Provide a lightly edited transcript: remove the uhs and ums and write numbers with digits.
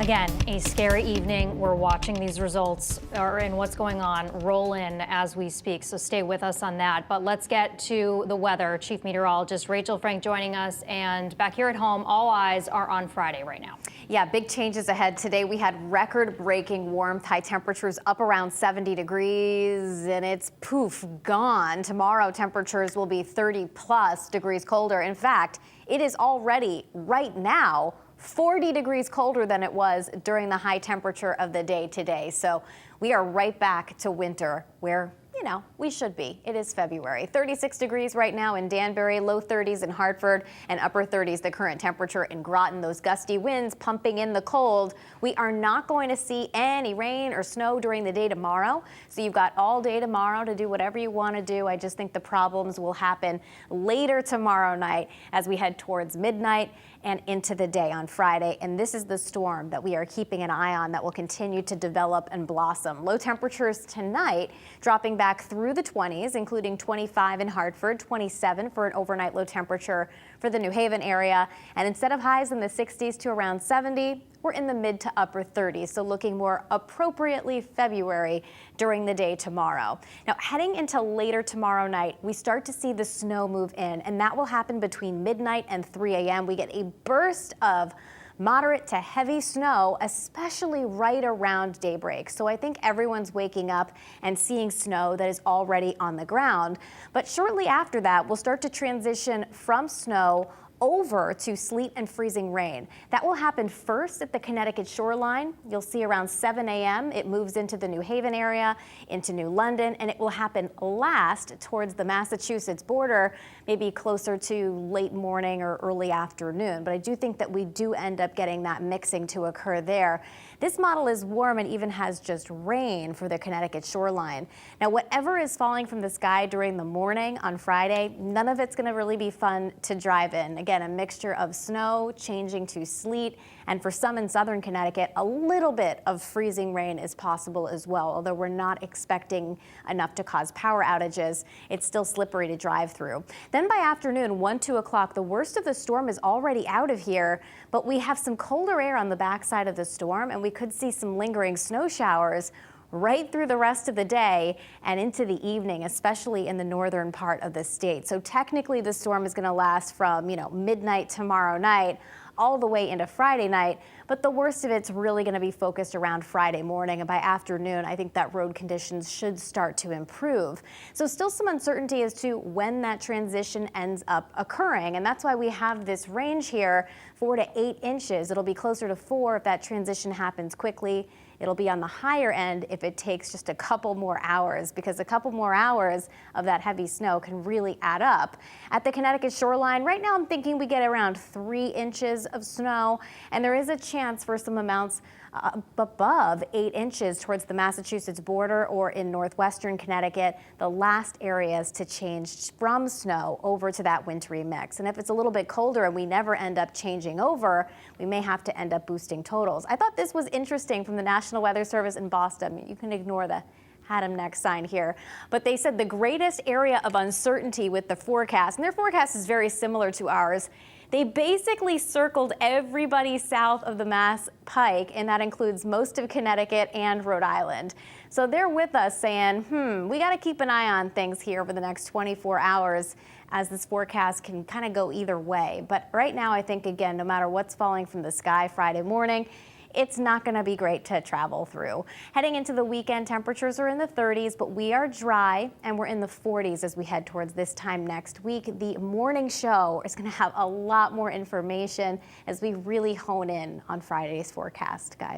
Again, a scary evening. We're watching these results and what's going on roll in as we speak. So stay with us on that. But let's get to the weather. Chief Meteorologist Rachel Frank joining us. And back here at home, all eyes are on Friday right now. Yeah, big changes ahead today. We had record-breaking warmth, high temperatures up around 70 degrees, and it's poof, gone. Tomorrow, temperatures will be 30+ degrees colder. In fact, it is already right now 40 degrees colder than it was during the high temperature of the day today. So we are right back to winter where, we should be. It is February. 36 degrees right now in Danbury, low 30s in Hartford, and upper 30s the current temperature in Groton. Those gusty winds pumping in the cold. We are not going to see any rain or snow during the day tomorrow. So you've got all day tomorrow to do whatever you want to do. I just think the problems will happen later tomorrow night as we head towards midnight and into the day on Friday. And this is the storm that we are keeping an eye on that will continue to develop and blossom. Low temperatures tonight dropping back through the 20s, including 25 in Hartford, 27 for an overnight low temperature for the New Haven area. And instead of highs in the 60s to around 70, we're in the mid to upper 30s, so looking more appropriately February during the day tomorrow. Now, heading into later tomorrow night, we start to see the snow move in, and that will happen between midnight and 3 a.m. We get a burst of moderate to heavy snow, especially right around daybreak. So I think everyone's waking up and seeing snow that is already on the ground. But shortly after that, we'll start to transition from snow over to sleet and freezing rain. That will happen first at the Connecticut shoreline. You'll see around 7 a.m. it moves into the New Haven area, into New London, and it will happen last towards the Massachusetts border, maybe closer to late morning or early afternoon. But I do think that we do end up getting that mixing to occur there. This model is warm and even has just rain for the Connecticut shoreline. Now, whatever is falling from the sky during the morning on Friday, none of it's going to really be fun to drive in. Again, a mixture of snow changing to sleet, and for some in southern Connecticut, a little bit of freezing rain is possible as well. Although we're not expecting enough to cause power outages, it's still slippery to drive through. Then by afternoon, 1-2 o'clock, the worst of the storm is already out of here, but we have some colder air on the backside of the storm, and we could see some lingering snow showers right through the rest of the day and into the evening, especially in the northern part of the state. So technically the storm is going to last from, midnight tomorrow night all the way into Friday night, but the worst of it's really going to be focused around Friday morning, and by afternoon I think that road conditions should start to improve. So still some uncertainty as to when that transition ends up occurring, and that's why we have this range here, 4 to 8 inches. It'll be closer to 4 if that transition happens quickly. It'll be on the higher end if it takes just a couple more hours, because a couple more hours of that heavy snow can really add up. At the Connecticut shoreline, right now I'm thinking we get around 3 inches of snow, and there is a chance for some amounts above 8 inches towards the Massachusetts border or in northwestern Connecticut, the last areas to change from snow over to that wintry mix. And if it's a little bit colder and we never end up changing over, we may have to end up boosting totals. I thought this was interesting from the National Weather Service in Boston. You can ignore the had him next sign here, but they said the greatest area of uncertainty with the forecast, and their forecast is very similar to ours. They basically circled everybody south of the Mass Pike, and that includes most of Connecticut and Rhode Island. So they're with us saying, we got to keep an eye on things here over the next 24 hours as this forecast can kind of go either way. But right now, I think, again, no matter what's falling from the sky Friday morning, it's not going to be great to travel through. Heading into the weekend, temperatures are in the 30s, but we are dry and we're in the 40s as we head towards this time next week. The morning show is going to have a lot more information as we really hone in on Friday's forecast, guys.